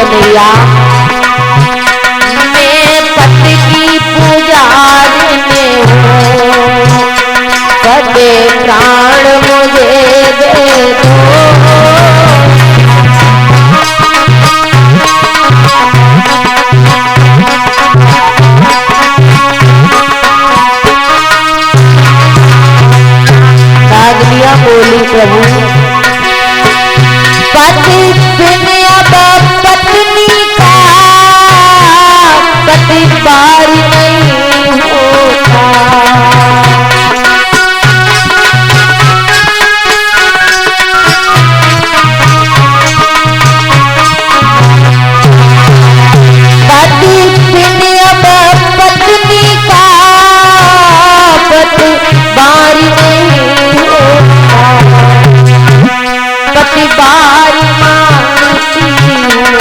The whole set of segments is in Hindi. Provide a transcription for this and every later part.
कन्हैया। मैं पति की पुजारिनी हूँ, कदे प्राण मुझे दे दो। कागलिया बोली प्रभु, पति बिन अब पत्नी का पति बार नहीं होता। पति बिन अब पत्नी का पति बार नहीं होता। पति बार मांगती हूँ,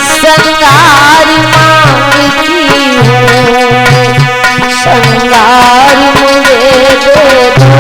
संगार मांगती हूँ, संगार मुझे दे दो।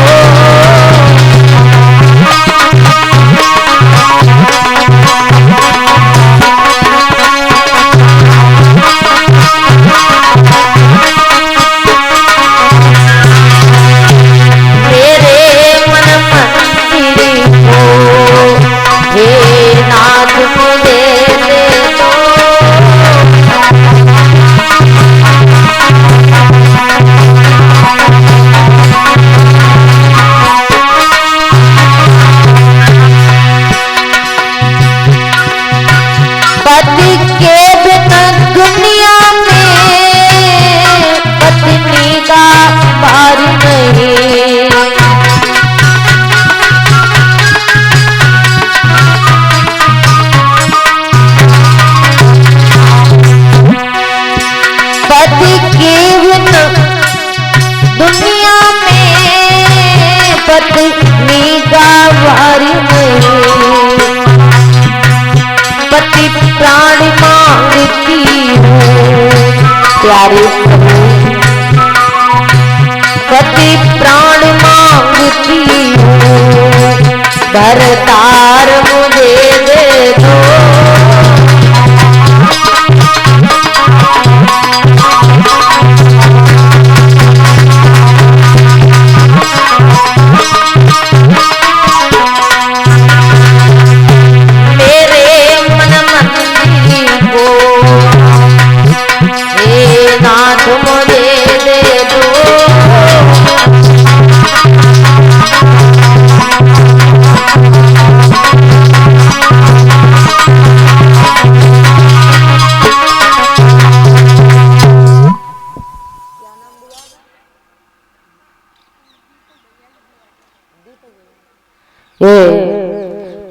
पति प्राण मांगती हूँ प्यारे प्रभु, पति प्राण मांगती हूँ, भरतार मुझे दे दो।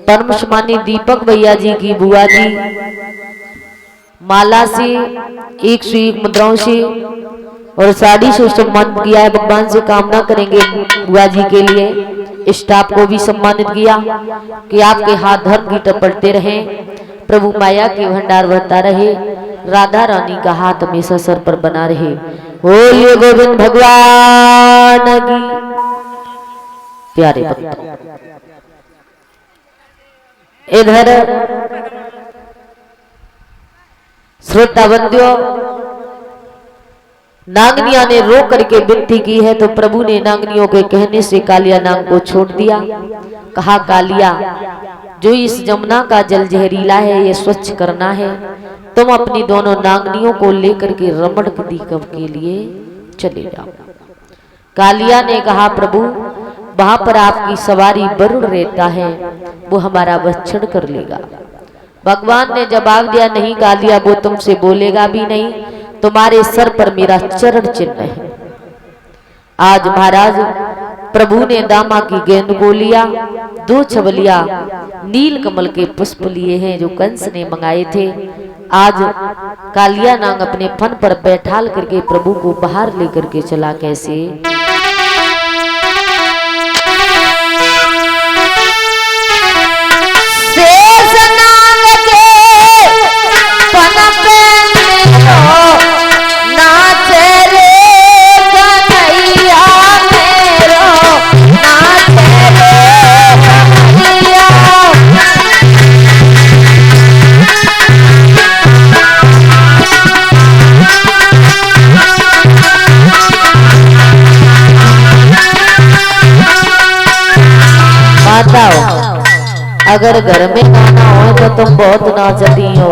परम सम्मानी दीपक भैया जी की बुआ जी माला से 101 मुद्राओं से और साड़ी से सम्मानित किया है। भगवान से कामना करेंगे बुआ जी के लिए। स्टाफ को भी सम्मानित किया कि आपके हाथ धर्म की टपटते रहे, प्रभु माया के भंडार बढ़ता रहे, राधा रानी का हाथ हमेशा सर पर बना रहे। बोलिए गोविंद भगवान की। प्यारे भक्तों, इधर श्रोता बंदियों, नागनिया ने रो करके विनती की है तो प्रभु ने नागनियों के कहने से कालिया नाग को छोड़ दिया। कहा, कालिया, जो इस जमुना का जल जहरीला है ये स्वच्छ करना है, तुम अपनी दोनों नागनियों को लेकर के रमण द्वीप के लिए चले जाओ। कालिया ने कहा, प्रभु वहां पर आपकी सवारी वरुण रहता है, वो हमारा भक्षण कर लेगा। भगवान ने जवाब दिया, नहीं कालिया, वो तुमसे बोलेगा भी नहीं, तुम्हारे सर पर मेरा चरण चिन्ह है। आज महाराज प्रभु ने दामा की गेंद को लिया, 2 छबलिया नील कमल के पुष्प लिए हैं जो कंस ने मंगाए थे। आज कालिया नाग अपने फन पर बैठाल करके प्रभु को बाहर लेकर के चला। कैसे? अगर घर में गाना हो तो तुम बहुत नाचती हो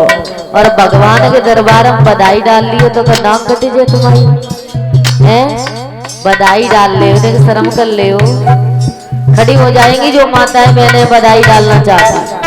और भगवान के दरबार में बधाई डाल लियो तो नाक कटी जाए तुम्हारी हैं। बधाई डाल ले शर्म कर ले हो, खड़ी हो जाएंगी जो माताएं मैंने बधाई डालना चाहती।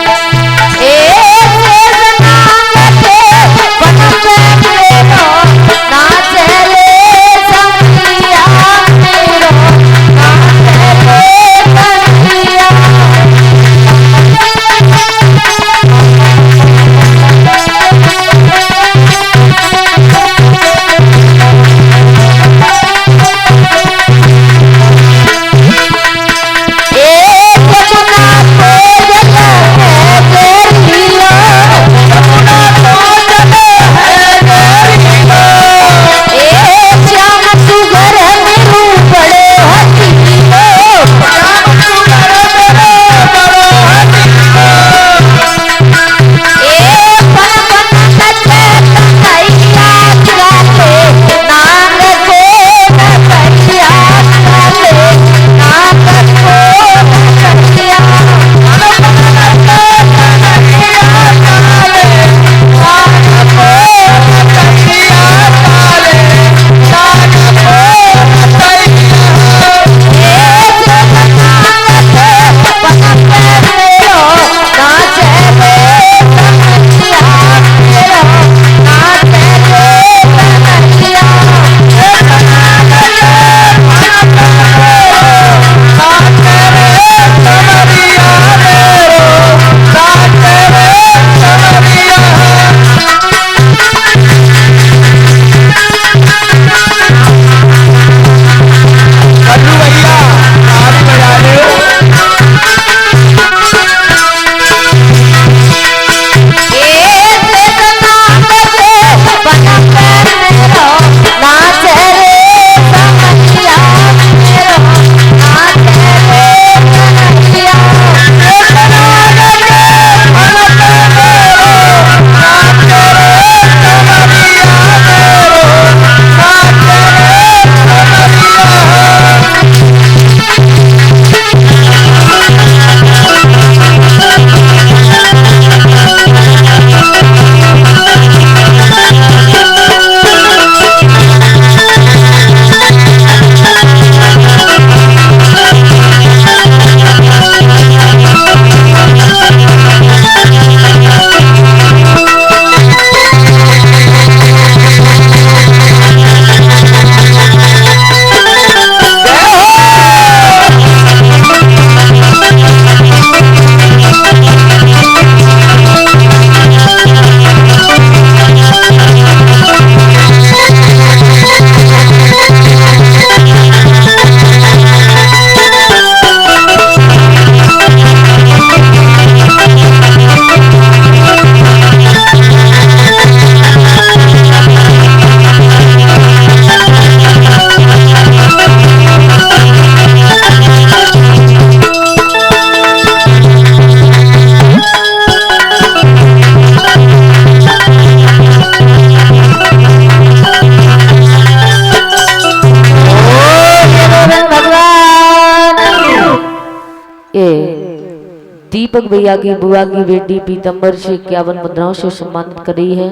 दीपक भैया की बुआ की बेटी पीतंबर से 51 मुद्राओं से सम्मानित कर रही है।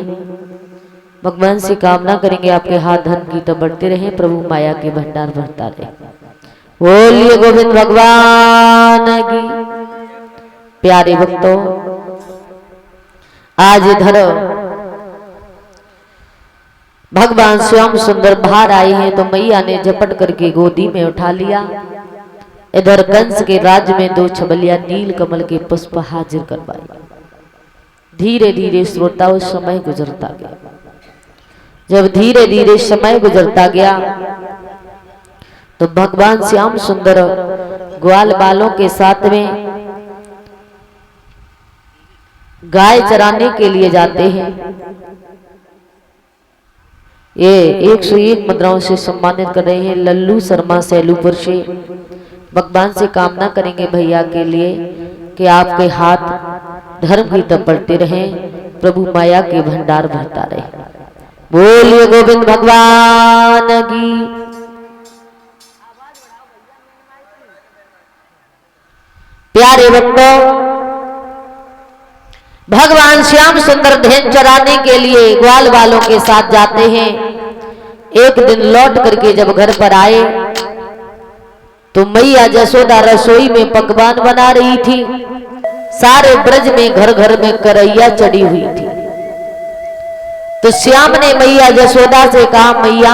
भगवान से कामना करेंगे आपके हाथ धन की तो बढ़ते रहे, प्रभु माया के भंडार भरता रहे। बोलिए गोविंद भगवान की। प्यारे भक्तों, आज इधर भगवान श्याम सुंदर बाहर आए हैं तो मैया ने झपट करके गोदी में उठा लिया। इधर कंस के राज्य में 2 छबलिया नील कमल के पुष्प हाजिर करवाए। धीरे धीरे श्रोता उस समय गुजरता गया। जब धीरे धीरे समय गुजरता गया तो भगवान श्याम सुंदर ग्वाल बालों के साथ में गाय चराने के लिए जाते हैं। ये 101 मुद्राओं से सम्मानित कर रहे हैं लल्लू शर्मा सैलूपुर से। भगवान से कामना करेंगे भैया के लिए कि आपके हाथ धर्म की तरफ बढ़ते रहें, प्रभु माया के भंडार भरता रहे। बोलिए गोविंद भगवान की। प्यारे भक्तों, भगवान श्याम सुंदर धेन चराने के लिए ग्वाल वालों के साथ जाते हैं। एक दिन लौट करके जब घर पर आए तो मैया जसोदा रसोई में पकवान बना रही थी। सारे ब्रज में घर घर में करैया चढ़ी हुई थी। तो श्याम ने मैया जसोदा से कहा, मैया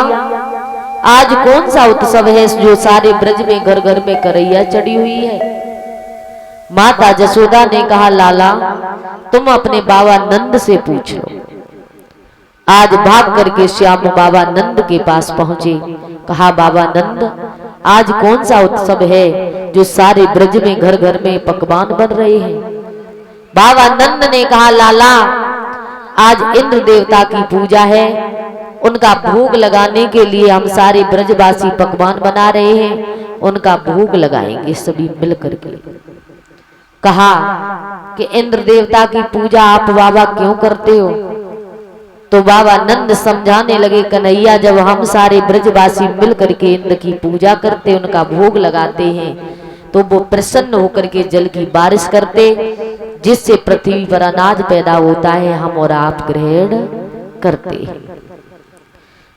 आज कौन सा उत्सव है जो सारे ब्रज में घर घर में करैया चढ़ी हुई है? माता जसोदा ने कहा, लाला तुम अपने बाबा नंद से पूछ लो। आज भाग करके श्याम बाबा नंद के पास पहुंचे। कहा, बाबा नंद आज कौन सा उत्सव है जो सारे ब्रज में घर घर में पकवान बन रहे हैं? बाबा नंद ने कहा, लाला आज इंद्र देवता की पूजा है, उनका भोग लगाने के लिए हम सारे ब्रजवासी पकवान बना रहे हैं, उनका भोग लगाएंगे सभी मिल करके। कहा कि इंद्र देवता की पूजा आप बाबा क्यों करते हो? तो बाबा नंद समझाने लगे, कन्हैया जब हम सारे ब्रजवासी मिल करके इंद्र की पूजा करते, उनका भोग लगाते हैं, तो वो प्रसन्न होकर के जल की बारिश करते, जिससे पृथ्वी पर अनाज पैदा होता है, हम और आप ग्रहण करते हैं।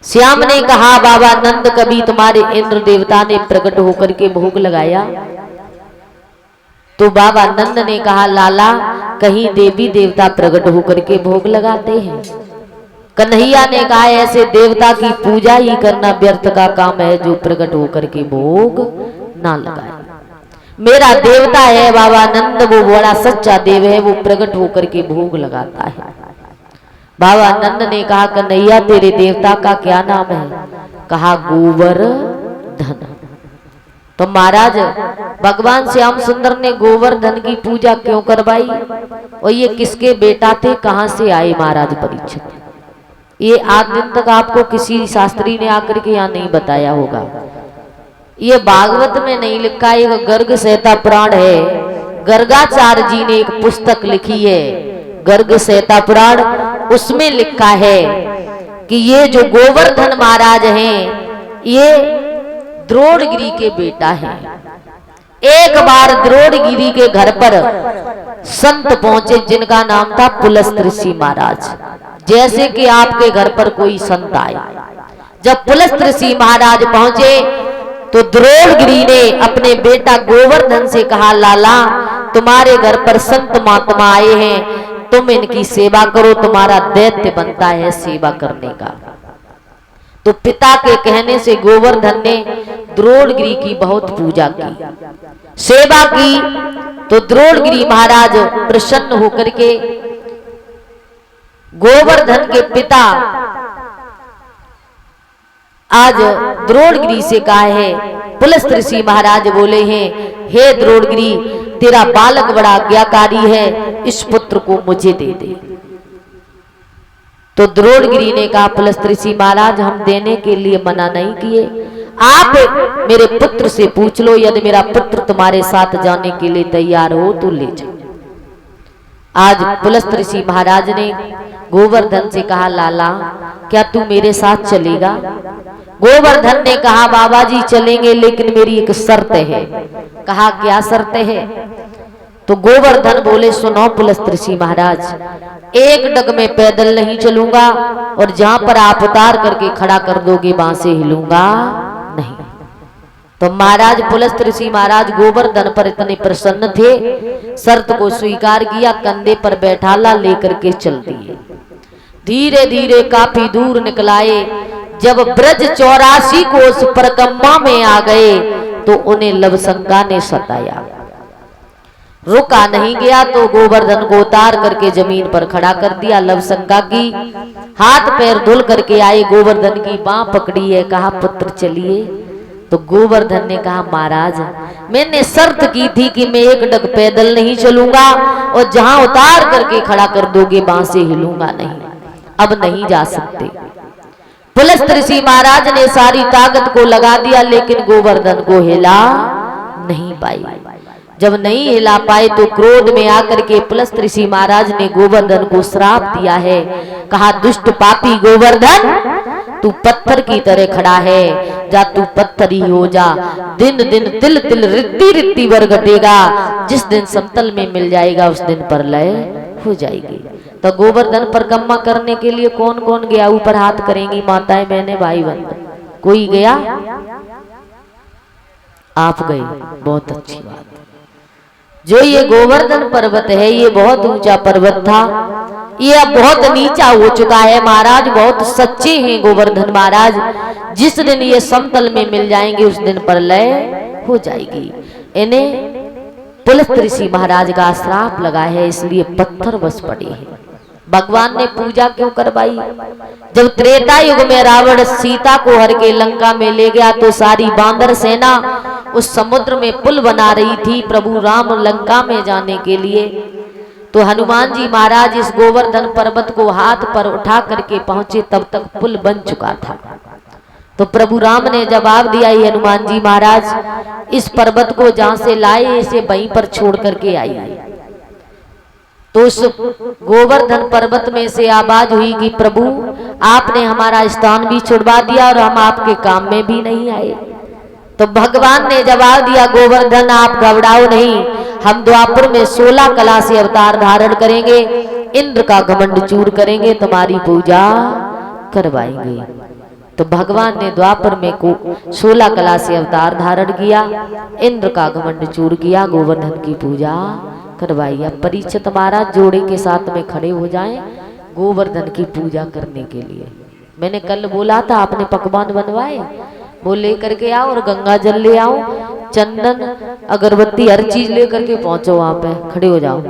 श्याम ने कहा, बाबा नंद कभी तुम्हारे इंद्र देवता ने प्रकट होकर के भोग लगाया? तो बाबा नंद ने कहा, लाला कहीं देवी देवता प्रकट होकर के भोग लगाते हैं? कन्हैया ने कहा, ऐसे देवता की पूजा ही करना व्यर्थ का काम है जो प्रकट होकर के भोग ना लगाए। मेरा देवता है बाबा नंद, वो बड़ा सच्चा देव है, वो प्रकट होकर के भोग लगाता है। बाबा नंद ने कहा, कन्हैया तेरे देवता का क्या नाम है? कहा, गोवर्धन। तो महाराज भगवान श्याम सुंदर ने गोवर्धन की पूजा क्यों करवाई? और ये किसके बेटा थे, कहां से आए महाराज परीक्षित? ये आज दिन तक आपको किसी शास्त्री ने आकर के यहाँ नहीं बताया होगा। ये भागवत में नहीं लिखा, एक गर्ग सहता पुराण है। गर्गाचार्य जी ने एक पुस्तक लिखी है गर्ग सहता पुराण, उसमें लिखा है कि ये जो गोवर्धन महाराज हैं ये द्रोणगिरी के बेटा हैं। एक बार द्रोणगिरी के घर पर संत पहुंचे जिनका नाम था पुलस्त्य ऋषि महाराज। जैसे कि आपके घर पर कोई संत आए, जब पुलस्त्य ऋषि महाराज पहुंचे तो द्रोणगिरी ने अपने बेटा गोवर्धन से कहा, लाला तुम्हारे घर पर संत महात्मा आए हैं, तुम इनकी सेवा करो, तुम्हारा दैत्य बनता है सेवा करने का। तो पिता के कहने से गोवर्धन ने द्रोणगिरी की बहुत पूजा की, सेवा की। तो द्रोणगिरी महाराज प्रसन्न होकर के गोवर्धन के पिता आज द्रोणगिरी से कहा है, पुलस्त्य ऋषि महाराज बोले हैं, हे द्रोणगिरी तेरा बालक बड़ा आज्ञाकारी है, इस पुत्र को मुझे दे दे। तो द्रोणगिरी ने कहा, पुलस्त्य ऋषि महाराज हम देने के लिए मना नहीं किए, आप मेरे पुत्र से पूछ लो, यदि मेरा पुत्र तुम्हारे साथ जाने के लिए तैयार हो तो ले जाओ। आज पुलस्त्य ऋषि महाराज ने गोवर्धन से कहा, लाला क्या तू मेरे साथ चलेगा? गोवर्धन ने कहा, बाबा जी चलेंगे, लेकिन मेरी एक शर्त है। कहा, क्या शर्त है? तो गोवर्धन बोले, सुनो पुलस्त्य ऋषि महाराज, एक डग में पैदल नहीं चलूंगा और जहां पर आप उतार करके खड़ा कर दोगे वहां से हिलूंगा नहीं। तो महाराज पुलस्त्य ऋषि महाराज गोवर्धन पर इतने प्रसन्न थे, शर्त को स्वीकार किया, कंधे पर बैठाला लेकर के चल दिए। धीरे धीरे काफी दूर निकलाए। जब ब्रज 84 कोस परिक्रमा में आ गए तो उन्हें लवशंका ने सताया। रुका नहीं गया तो गोवर्धन को उतार करके जमीन पर खड़ा कर दिया। लवशंका की हाथ पैर धुल करके आए, गोवर्धन की बांह पकड़ी है, कहा पुत्र चलिए। तो गोवर्धन ने कहा, महाराज मैंने शर्त की थी कि मैं एक डग पैदल नहीं चलूंगा और जहां उतार करके खड़ा कर दोगे वहां से हिलूंगा नहीं, अब नहीं जा सकते। पुलस्त्य ऋषि महाराज ने सारी ताकत को लगा दिया, लेकिन गोवर्धन को हिला नहीं पाई। जब नहीं हिला पाए तो क्रोध में आकर के पुलस्त्य ऋषि महाराज ने गोवर्धन को श्राप दिया है। कहा, दुष्ट पापी गोवर्धन तू पत्थर की तरह खड़ा है, जा तू पत्थर ही हो जा। दिन दिन तिल तिल रित्ती रित्ती वर घटेगा, जिस दिन समतल में मिल जाएगा उस दिन प्रलय हो जाएगी। तो गोवर्धन परिक्रमा करने के लिए कौन कौन गया? ऊपर हाथ करेंगी माताएं बहनें भाई बंधु। कोई गया? आप गए, बहुत अच्छी बात। जो ये गोवर्धन पर्वत है ये बहुत ऊंचा पर्वत था, ये अब बहुत नीचा हो चुका है महाराज। बहुत सच्चे हैं गोवर्धन महाराज। जिस दिन ये समतल में मिल जाएंगे उस दिन प्रलय हो जाएगी। इन्हें पुलस्त ऋषि महाराज का श्राप लगा है, इसलिए पत्थर बस पड़े हैं। भगवान ने पूजा क्यों करवाई? जब त्रेता युग में रावण सीता को हर के लंका में ले गया तो सारी बांदर सेना उस समुद्र में पुल बना रही थी प्रभु राम लंका में जाने के लिए। तो हनुमान जी महाराज इस गोवर्धन पर्वत को हाथ पर उठा करके पहुंचे, तब तक पुल बन चुका था। तो प्रभु राम ने जवाब दिया, ये हनुमान जी महाराज इस पर्वत को जहां से लाए इसे वहीं पर छोड़ करके आइए। तो उस गोवर्धन पर्वत में से आवाज हुई कि प्रभु आपने हमारा स्थान भी छुड़वा दिया और हम आपके काम में भी नहीं आए। तो भगवान ने जवाब दिया, गोवर्धन आप घबराओ नहीं, हम द्वापर में 16 कला से अवतार धारण करेंगे, इंद्र का घमंड चूर करेंगे, तुम्हारी पूजा करवाएंगे। तो भगवान ने द्वापर में को 16 कला से अवतार धारण किया, इंद्र का घमंड चूर किया, गोवर्धन की पूजा करवाई। अब परीक्षित महाराज जोड़े के साथ में खड़े हो जाएं गोवर्धन की पूजा करने के लिए। मैंने कल बोला था आपने पकवान बनवाए, वो लेकर के आओ और गंगा जल ले आओ, चंदन अगरबत्ती हर चीज लेकर के पहुंचो, वहां पे खड़े हो जाओ।